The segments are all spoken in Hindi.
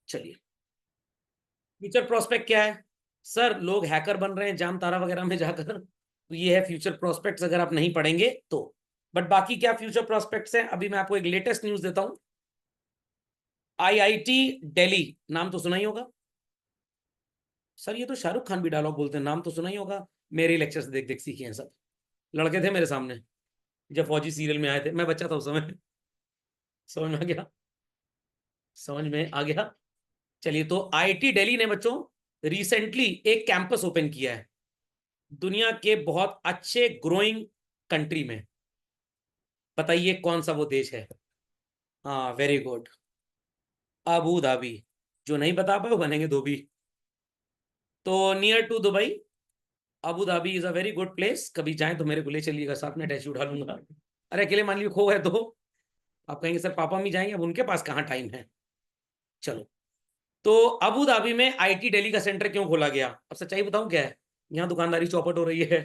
चलिए, फ्यूचर प्रोस्पेक्ट क्या है सर? लोग हैकर बन रहे हैं जाम तारा वगैरह में जाकर, तो ये है फ्यूचर प्रोस्पेक्ट्स अगर आप नहीं पढ़ेंगे तो। बट बाकी क्या फ्यूचर प्रोस्पेक्ट्स हैं, अभी मैं आपको एक लेटेस्ट न्यूज देता हूं। आईआईटी दिल्ली, नाम तो सुना ही होगा सर, ये तो शाहरुख खान भी डायलॉग बोलते हैं, नाम तो सुना ही होगा। मेरे लेक्चर से देख देख सीखे हैं सब, लड़के थे मेरे सामने जब फौजी सीरियल में आए थे, मैं बच्चा था उस समय। समझ में आ गया? समझ में आ गया। चलिए, तो आईआईटी दिल्ली ने बच्चों रिसेंटली एक कैंपस ओपन किया है दुनिया के बहुत अच्छे ग्रोइंग कंट्री में। बताइए कौन सा वो देश है? हाँ, वेरी गुड, अबू धाबी। जो नहीं बता पाए वो बनेंगे धोबी। तो near to Dubai, Abu Dhabi is a very good place. कभी जाए तो मेरे को ले चलिएगा, साथ में टैक्सी उठा लूंगा। अरे अकेले मान लीजिए खो गए तो आप कहेंगे सर पापा भी जाएंगे, अब उनके पास कहाँ टाइम है। चलो, तो अबू धाबी में आईटी दिल्ली का सेंटर क्यों खोला गया? अब सच्चाई बताऊं क्या है, यहाँ दुकानदारी चौपट हो रही है।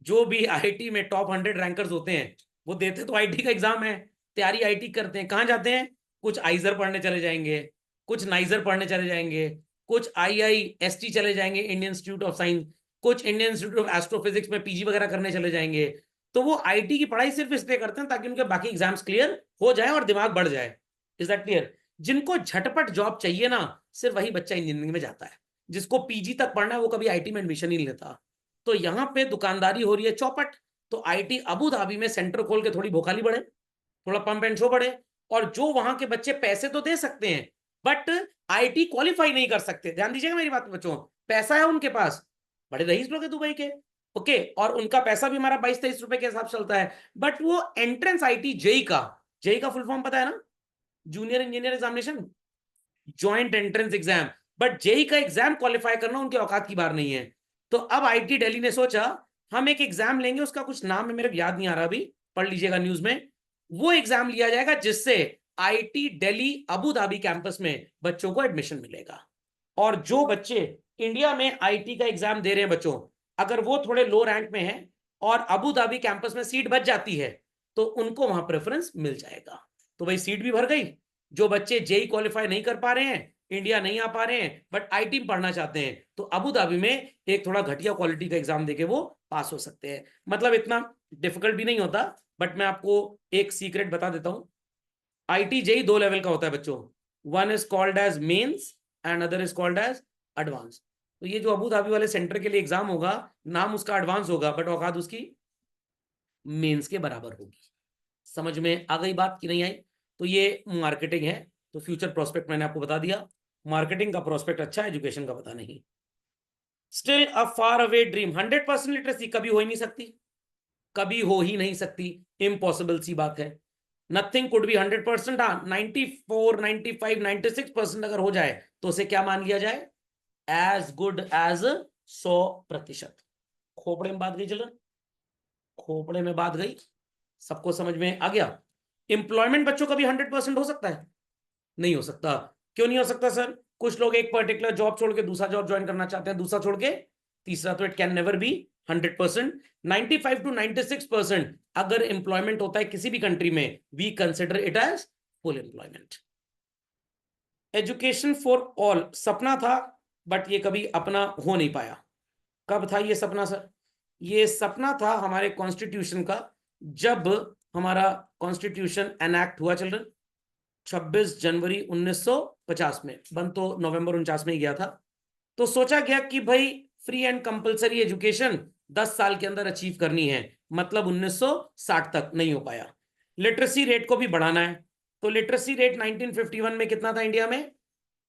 जो भी आईटी में टॉप 100 रैंकर्स होते हैं, वो देते तो आईटी का एग्जाम है, तैयारी आईटी करते हैं। कहाँ जाते हैं? कुछ आइजर पढ़ने चले जाएंगे, कुछ नाइजर पढ़ने चले जाएंगे, कुछ आईआईएसटी चले जाएंगे, इंडियन इंस्टीट्यूट ऑफ साइंस, कुछ इंडियन इंस्टीट्यूट ऑफ एस्ट्रोफिजिक्स में पीजी वगैरह करने चले जाएंगे। तो वो आईटी की पढ़ाई सिर्फ इसलिए करते हैं ताकि उनके बाकी एग्जाम्स क्लियर हो जाए और दिमाग बढ़ जाए। Is that clear? जिनको झटपट जॉब चाहिए ना, सिर्फ वही बच्चा इंजीनियरिंग में जाता है। जिसको पीजी तक पढ़ना है वो कभी आईटी में एडमिशन ही नहीं लेता। तो यहां पे दुकानदारी हो रही है चौपट। तो आईटी अबू धाबी में सेंटर खोल के थोड़ी भोखाली बढ़े, थोड़ा पंप एंड शो बढ़े। और जो वहां के बच्चे पैसे तो दे सकते हैं बट आईटी क्वालिफाई नहीं कर सकते, ध्यान दीजिएगा मेरी बात पे बच्चों, पैसा है उनके पास, बड़े रईस लोग हैं दुबई के, ओके, और उनका पैसा भी हमारा 22-23 रुपए के हिसाब से चलता है। बट वो एंट्रेंस आईटी जेई का फुल फॉर्म पता है ना? Junior engineer examination, joint entrance exam. But JE का एग्जाम क्वालिफाई करना उनके औकात की बात नहीं है। तो अब आईटी दिल्ली ने सोचा हम एक एग्जाम लेंगे, उसका कुछ नाम है मेरे को याद नहीं आ रहा, अभी पढ़ लीजिएगा न्यूज में। वो एग्जाम लिया जाएगा जिससे IT Delhi Abu Dhabi campus में बच्चों को एडमिशन मिलेगा। और जो बच्चे इंडिया में आईटी का एग्जाम दे रहे हैं बच्चों, अगर वो थोड़े लो रैंक में हैं और अबू धाबी कैंपस में सीट बच जाती है तो उनको वहां प्रेफरेंस मिल जाएगा। तो भाई सीट भी भर गई। जो बच्चे जेई क्वालिफाई नहीं कर पा रहे हैं, इंडिया नहीं आ पा रहे हैं बट आईटी में पढ़ना चाहते हैं, तो अबू धाबी में एक थोड़ा घटिया क्वालिटी का एग्जाम देके वो पास हो सकते हैं। मतलब इतना डिफिकल्ट भी नहीं होता। बट मैं आपको एक सीक्रेट बता देता हूं, आईटी जेई 2 लेवल का होता है बच्चों। One is called as mains and other is called as advance. तो ये जो अबू धाबी वाले सेंटर के लिए एग्जाम होगा, नाम उसका एडवांस होगा बट औकात उसकी मेंस के बराबर होगी। समझ में आ गई बात कि नहीं आई? तो ये मार्केटिंग है। तो फ्यूचर प्रोस्पेक्ट मैंने आपको बता दिया। मार्केटिंग का प्रोस्पेक्ट अच्छा, एजुकेशन का पता नहीं। Still a far away dream, 100% literacy कभी हो ही नहीं सकती, कभी हो ही नहीं सकती, इम्पॉसिबल सी बात है। Nothing could be 100%। हाँ, 94, 95, 96% अगर हो जाए तो उसे क्या मान लिया जाए? As good as 100%। खोपड़े में बात गई चिल्ड्रन, खोपड़े में बात गई। सबको समझ में आ गया? इंप्लॉयमेंट बच्चों का भी 100% हो सकता है? नहीं हो सकता। क्यों नहीं हो सकता सर? कुछ लोग एक पर्टिकुलर जॉब छोड़ के दूसरा जॉब ज्वाइन करना चाहते हैं, दूसरा छोड़ के तीसरा, तो it can never be 100%। 95 to 96% अगर एम्प्लॉयमेंट होता है किसी भी कंट्री में, we consider it as full employment. Education for all सपना था बट ये कभी अपना हो नहीं पाया। कब था ये सपना सर? ये सपना था हमारे कॉन्स्टिट्यूशन का, जब हमारा कॉन्स्टिट्यूशन एनैक्ट हुआ चिल्ड्रन 26 जनवरी 1950 में। बन तो नवंबर 49 में ही गया था। तो सोचा गया कि भाई फ्री एंड कंपलसरी एजुकेशन 10 साल के अंदर अचीव करनी है, मतलब 1960 तक नहीं हो पाया। लिटरेसी रेट को भी बढ़ाना है। तो लिटरेसी रेट 1951 में कितना था इंडिया में?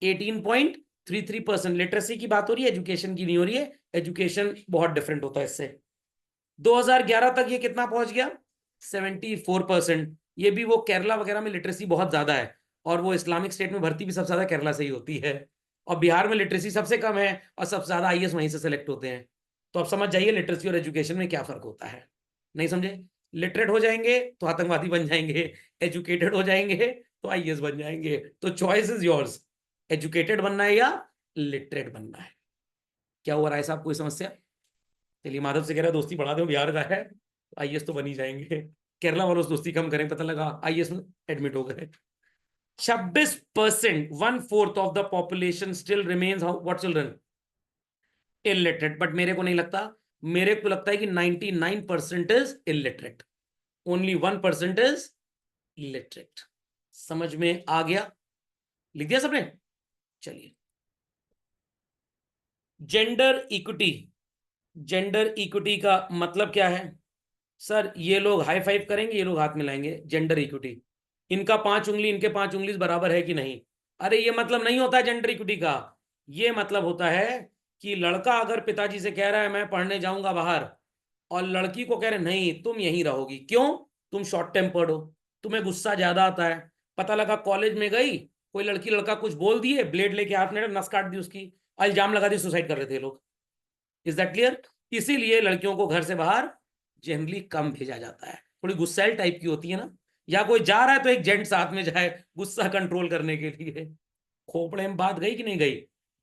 18.33%। लिटरेसी की बात हो रही है, एजुकेशन की नहीं हो रही है। एजुकेशन बहुत डिफरेंट होता है इससे। 2011 तक ये कितना पहुंच गया? 74%। ये भी वो केरला वगैरह में लिटरेसी बहुत ज्यादा है, और वो इस्लामिक स्टेट में भर्ती भी सबसे ज्यादा केरला से ही होती है। और बिहार में लिटरेसी सबसे कम है और सबसे ज्यादा आईएएस वहीं से सेलेक्ट होते हैं। तो आप समझ जाइए लिटरेसी और एजुकेशन में क्या फर्क होता है। नहीं समझे? लिटरेट हो जाएंगे तो आतंकवादी बन जाएंगे, एजुकेटेड हो जाएंगे तो आईएएस बन जाएंगे। तो चॉइस इज योर्स, एजुकेटेड बनना है या लिटरेट बनना है। क्या हुआ राय साहब, कोई समस्या? चलिए, माधव से कह रहा है दोस्ती बढ़ा दो, बिहार का है आईएएस तो बन ही जाएंगे। केरला वालों से दोस्ती कम करें, पता लगा आईएएस में एडमिट हो गए। 26%, 1/4 of the population still remains what children, illiterate. But मेरे को नहीं लगता, मेरे को लगता है कि 99% is illiterate, only 1% is literate. समझ में आ गया? लिख दिया सबने? चलिए, जेंडर इक्विटी. जेंडर इक्विटी का मतलब क्या है? सर ये लोग हाई फाइव करेंगे, ये लोग हाथ मिलाएंगे. जेंडर इक्विटी, इनका 5 उंगली इनके 5 उंगली बराबर है कि नहीं. अरे ये मतलब नहीं होता जेंडर इक्विटी का. ये मतलब होता है कि लड़का अगर पिताजी से कह रहा है मैं पढ़ने जाऊंगा बाहर, और लड़की को कह रहे नहीं तुम यहीं रहोगी. क्यों? तुम शॉर्ट टेम्पर्ड हो, तुम्हें गुस्सा ज्यादा आता है. पता लगा कॉलेज में गई, कोई लड़की लड़का कुछ बोल दिए, ब्लेड लेके हाथ में नस काट दी उसकी, इल्जाम लगा दी, सुसाइड कर रहे थे लोग. Is that clear? इसीलिए लड़कियों को घर से बाहर जनरली कम भेजा जाता है. थोड़ी गुस्सैल टाइप की होती है ना, या कोई जा रहा है तो एक जेंट साथ में जाए गुस्सा कंट्रोल करने के लिए. खोपड़े में बात गई कि नहीं गई?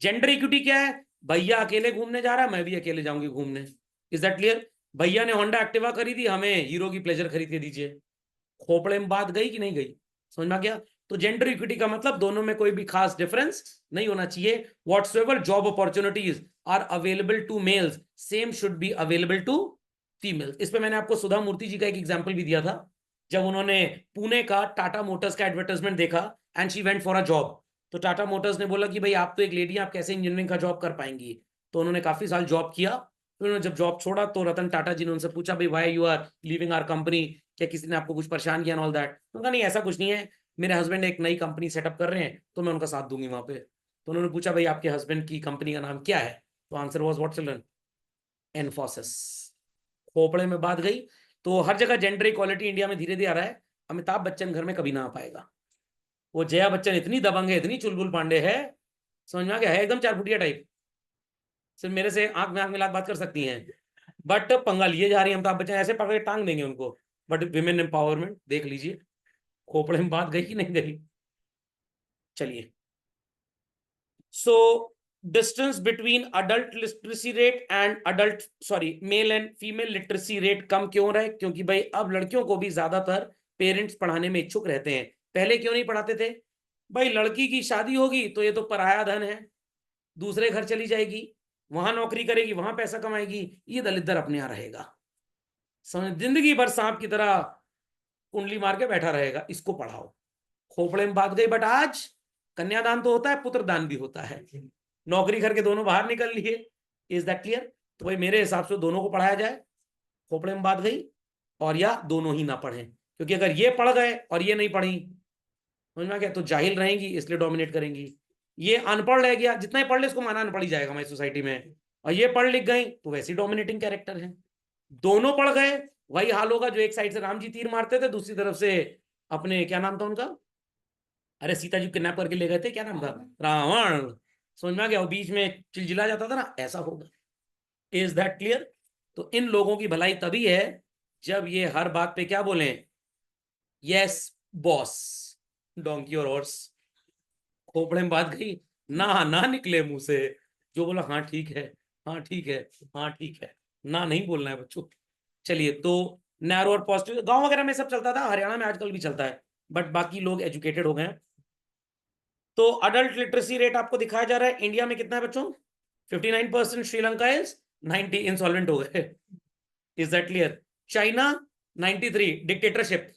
जेंडर इक्विटी क्या है? भैया अकेले घूमने जा रहा है, मैं भी अकेले जाऊंगी घूमने. Is that clear? भैया ने होंडा एक्टिवा खरीदी, हमें हीरो की प्लेजर खरीद के दीजिए. खोपड़े में बात गई कि नहीं गई? समझ में आ गया? तो जेंडर इक्विटी का मतलब दोनों में कोई भी खास डिफरेंस नहीं होना चाहिए. Whatsoever job opportunities are available to males, same should be available to females. इस पे मैंने आपको सुधा मूर्ति जी का एक एग्जांपल भी दिया था, जब उन्होंने पुणे का टाटा मोटर्स का एडवर्टाइजमेंट देखा and she went for a job. तो टाटा मोटर्स ने बोला कि भाई आप तो एक लेडी हैं, आप कैसे इंजीनियरिंग का जॉब कर पाएंगी. तो उन्होंने काफी साल जॉब किया, फिर उन्होंने जब जॉब छोड़ा तो रतन टाटा जी ने उनसे पूछा भाई why you are leaving our company, क्या किसी ने आपको कुछ परेशान किया, ऑल दैट. उनका नहीं ऐसा कुछ नहीं है, मेरे हस्बैंड एक नई कंपनी सेटअप कर रहे हैं तो मैं उनका साथ दूंगी वहां पे. तो उन्होंने पूछा भाई आपके हस्बैंड की कंपनी का नाम क्या है? तो answer was what children? Infosys. खोपड़े में बात गई. तो हर जगह जेंडर इक्वालिटी इंडिया में धीरे धीरे आ रहा है. अमिताभ बच्चन घर में कभी ना आ पाएगा. वो जया बच्चन इतनी दबंग है, इतनी चुलबुल पांडे है, समझ में आ गया, है एकदम चारफुटिया टाइप. सिर्फ मेरे से आंख में आंख मिला बात कर सकती हैं, बट पंगा लिए जा रही है. अमिताभ बच्चन ऐसे पकड़ के टांग देंगे उनको. बट विमेन एम्पावरमेंट देख लीजिए. खोपड़े में बात गई कि नहीं गई? चलिए, so distance between adult literacy rate and adult sorry male and female literacy rate कम क्यों रहा है? क्योंकि भाई अब लड़कियों को भी ज्यादातर पेरेंट्स पढ़ाने में इच्छुक रहते हैं. पहले क्यों नहीं पढ़ाते थे? भाई लड़की की शादी होगी तो ये तो पराया धन है, दूसरे घर चली जाएगी, वहां नौकरी करेगी, वहां पैसा कमाएगी, ये दलिद्दर अपने यहाँ रहेगा, समझ, जिंदगी भर सांप की तरह कुंडली मार के बैठा रहेगा, इसको पढ़ाओ. खोपड़े में बात गई. बट आज कन्यादान तो होता है, पुत्र दान भी होता है. नौकरी करके दोनों बाहर निकल लिए. Is that clear? तो भाई मेरे हिसाब से दोनों को पढ़ाया जाए. खोपड़े में बात गई. और या दोनों ही ना पढ़ें, क्योंकि अगर ये पढ़ गए और ये नहीं पढ़ी, समझ में आ गया, तो जाहिल रहेंगी इसलिए डोमिनेट करेंगी. ये अनपढ़ रह गया, जितना ही पढ़ ले उसको माना अनपढ़ ही जाएगा हमारी सोसाइटी में, और ये पढ़ लिख गई तो वैसे डोमिनेटिंग कैरेक्टर है. दोनों पढ़ गए, वही हाल होगा जो एक साइड से राम जी तीर मारते थे, दूसरी तरफ से अपने क्या नाम था उनका, अरे सीता जी किडनैप करके ले गए थे, क्या नाम था, रावण. समझ में आ गया? वो बीच में चिलचिला जाता था ना, ऐसा होगा. Is that clear? तो इन लोगों की भलाई तभी है जब ये हर बात पे क्या बोले, यस बॉस, डोंकी और हॉर्स. खोपड़े में बात गई. ना ना निकले मुंह से, जो बोला हाँ ठीक है, हाँ ठीक है, हाँ ठीक है, ना नहीं बोलना है बच्चों. चलिए, तो नैरो और पॉजिटिव गांव वगैरह में सब चलता था, हरियाणा में आजकल भी चलता है, बट बाकी लोग एजुकेटेड हो गए हैं. तो अडल्ट लिटरेसी रेट आपको दिखाया जा रहा है इंडिया में कितना है बच्चों? 59%. श्रीलंका इज 90, इंसॉल्वेंट हो गए. Is that clear? China 93, dictatorship.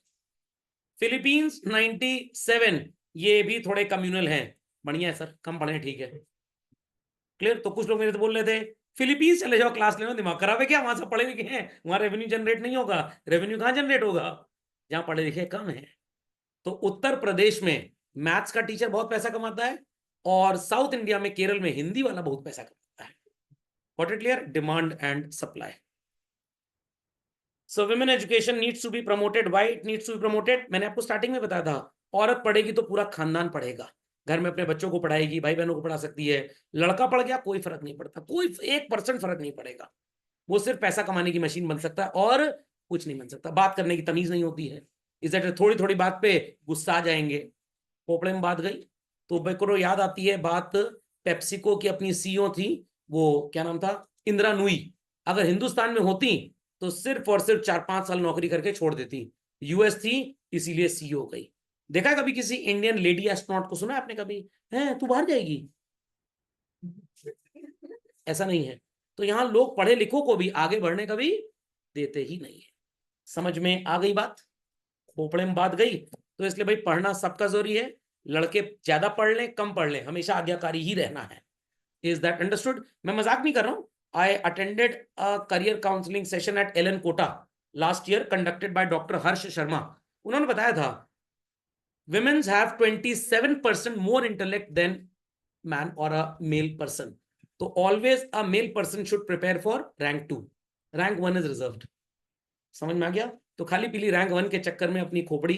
Philippines 97, ये भी थोड़े कम्युनल हैं. बढ़िया है सर, कम पढ़े, ठीक है, क्लियर. तो कुछ लोग मेरे से बोल रहे थे फिलीपींस चले जाओ, क्लास लेना, दिमाग खराब है क्या, वहां सब पढ़े लिखे हैं, वहां रेवेन्यू जनरेट नहीं होगा. रेवेन्यू कहां जनरेट होगा? जहां पढ़े लिखे कम है. तो उत्तर प्रदेश में मैथ्स का टीचर बहुत पैसा कमाता है, और साउथ इंडिया में केरल में हिंदी वाला बहुत पैसा कमाता है. What it clear? Demand and supply. So women education needs to be promoted. Why it needs to be promoted? मैंने आपको स्टार्टिंग में बताया था, औरत पढ़ेगी तो पूरा खानदान पढ़ेगा, घर में अपने बच्चों को पढ़ाएगी, भाई बहनों को पढ़ा सकती है. लड़का पढ़ गया कोई फर्क नहीं पड़ता, कोई 1% फर्क नहीं पड़ेगा. वो सिर्फ पैसा कमाने की मशीन बन सकता है और कुछ नहीं बन सकता. बात करने की तमीज नहीं होती है. इस थोड़ी थोड़ी बात पे गुस्सा आ जाएंगे. पोपड़े में बात गई. तो बेको याद आती है बात, पेप्सिको की अपनी सीईओ थी, वो क्या नाम था, इंदिरा नूई. अगर हिंदुस्तान में होती तो सिर्फ और सिर्फ 4-5 साल नौकरी करके छोड़ देती. यूएस थी इसीलिए सीईओ हो गई. देखा है कभी किसी इंडियन लेडी एस्ट्रोनॉट को? सुना है आपने कभी? है तू बाहर जाएगी? ऐसा नहीं है। तो यहां लोग पढ़े लिखों को भी आगे बढ़ने कभी देते ही नहीं है। समझ में आ गई बात? खोपड़े में बात गई। तो इसलिए भाई पढ़ना सबका जरूरी है। लड़के ज्यादा पढ़ लें कम पढ़ लें, हमेशा आज्ञाकारी ही रहना है। Is that understood? मैं मजाक नहीं कर रहा हूं। I attended a career counselling session at Allen Kota last year conducted by doctor Harsh Sharma. उन्होंने बताया था women's have 27% more intellect than man or a male person. तो always a male person should prepare for rank 2. Rank 1 is reserved. समझ में आ गया? तो खाली पीली रैंक 1 के चक्कर में अपनी खोपड़ी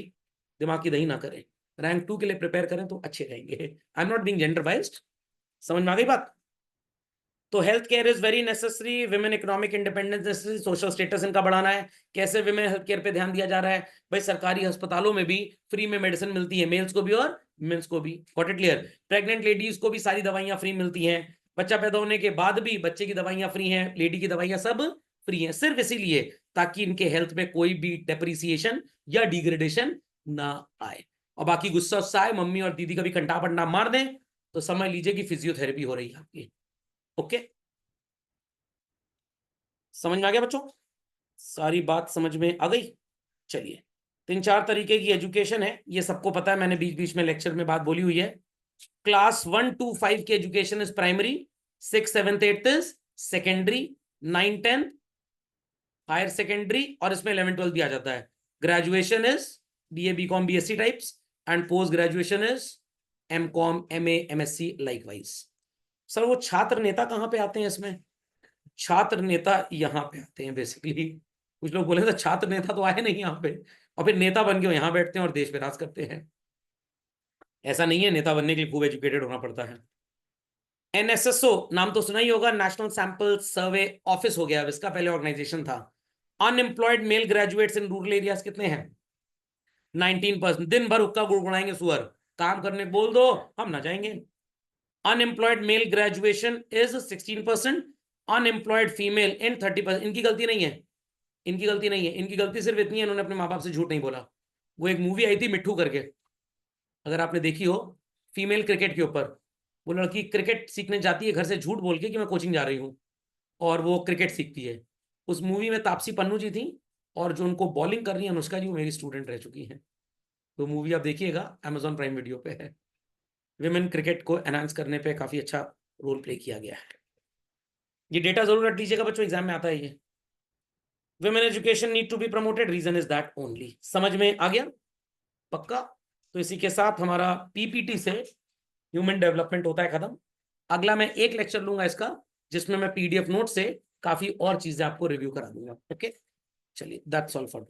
दिमाग की दही ना करें। रैंक 2 के लिए प्रिपेयर करें तो अच्छे रहेंगे। I am not being gender biased. समझ में आ गई बात? तो health care is very necessary, women economic independence necessary, social status इनका बढ़ाना है। कैसे विमेन हेल्थ केयर पे ध्यान दिया जा रहा है? भाई सरकारी अस्पतालों में भी फ्री में मेडिसिन मिलती है, मेल्स को भी और वुमेन्स को भी। Got it clear? Pregnant ladies को भी सारी दवाइयां फ्री मिलती हैं। बच्चा पैदा होने के बाद भी बच्चे की दवाइयां फ्री हैं, लेडी की दवाइयां सब फ्री हैं, सिर्फ इसीलिए ताकि इनके हेल्थ में कोई भी डेप्रिसिएशन या डिग्रेडेशन ना आए। और बाकी गुस्सा उस्सा आए, मम्मी और दीदी कभी कंटा पंटा मार दें तो समझ लीजिए कि फिजियोथेरेपी हो रही है आपकी। ओके, समझ में आ गया बच्चों? सारी बात समझ में आ गई? चलिए, 3-4 तरीके की एजुकेशन है, ये सबको पता है, मैंने बीच बीच में लेक्चर में बात बोली हुई है। क्लास 1 to 5 की education is primary, 6th 7th 8th is secondary, 9th 10th higher secondary, और इसमें 11th 12th भी आ जाता है। Graduation is BA BCom BSc types, and post graduation is MCom MA MSc likewise. Sir वो छात्र नेता कहाँ पे आते हैं इसमें? छात्र नेता यहाँ पे आते हैं बेसिकली। कुछ लोग बोले तो छात्र नेता तो आए नहीं यहाँ पे, और फिर नेता बन के यहाँ बैठते हैं और देश पे राज करते हैं। ऐसा नहीं है, नेता बनने के लिए खूब एजुकेटेड होना पड़ता है। एनएसएसओ नाम तो सुना ही होगा, नेशनल सैंपल सर्वे ऑफिस हो गया अब इसका, पहले ऑर्गेनाइजेशन था। Unemployed male graduates in rural areas कितने हैं? 19%। दिन भर हुक्का गुड़गुड़ाएंगे सुअर, काम करने बोल दो हम ना जाएंगे। Unemployed male graduation is 16%, unemployed female in 30%। इनकी गलती नहीं है, इनकी गलती नहीं है, इनकी गलती सिर्फ इतनी है, इन्होंने अपने माँ बाप से झूठ नहीं बोला। वो एक मूवी आई थी मिट्ठू करके, अगर आपने देखी हो, फीमेल क्रिकेट के ऊपर। वो लड़की क्रिकेट सीखने जाती है घर से झूठ बोल के कि मैं कोचिंग जा रही हूँ, और वो क्रिकेट सीखती है। उस मूवी में तापसी पन्नू जी थी, और जो उनको बॉलिंग कर रही है अनुष्का जी, वो मेरी स्टूडेंट रह चुकी हैं। तो मूवी आप देखिएगा, अमेजॉन प्राइम वीडियो पे है। विमेन क्रिकेट को एनहांस करने पे काफी अच्छा रोल प्ले किया गया है। ये डेटा जरूर रख लीजिएगा बच्चों, एग्जाम में आता है ये। Women education need to be promoted, reason is that only. समझ में आ गया? पक्का? तो इसी के साथ हमारा पीपीटी से ह्यूमन डेवलपमेंट होता है खत्म। अगला मैं एक लेक्चर लूंगा इसका, जिसमें मैं पीडीएफ नोट से काफी और चीजें आपको रिव्यू करा दूंगा। ओके, चलिए, दैट्स ऑल फॉर